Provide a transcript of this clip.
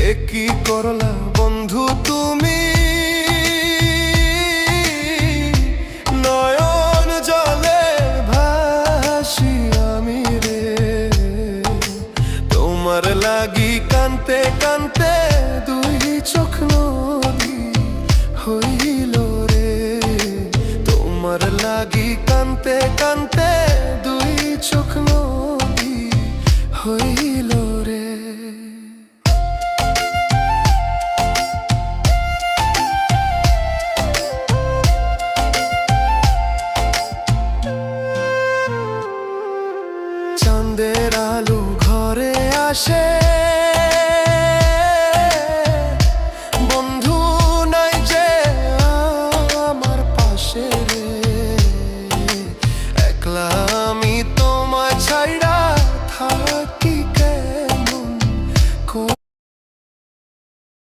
কি করলা বন্ধু তুমি, নয়ন জলে ভাসি আমি রে। তোমার লাগি কানতে কানতে দুই চোখ নদী হইল রে। তোমার লাগি কানতে কানতে দুই চোখ নদী হইল রে। চাঁদের আলো ঘরে আসে,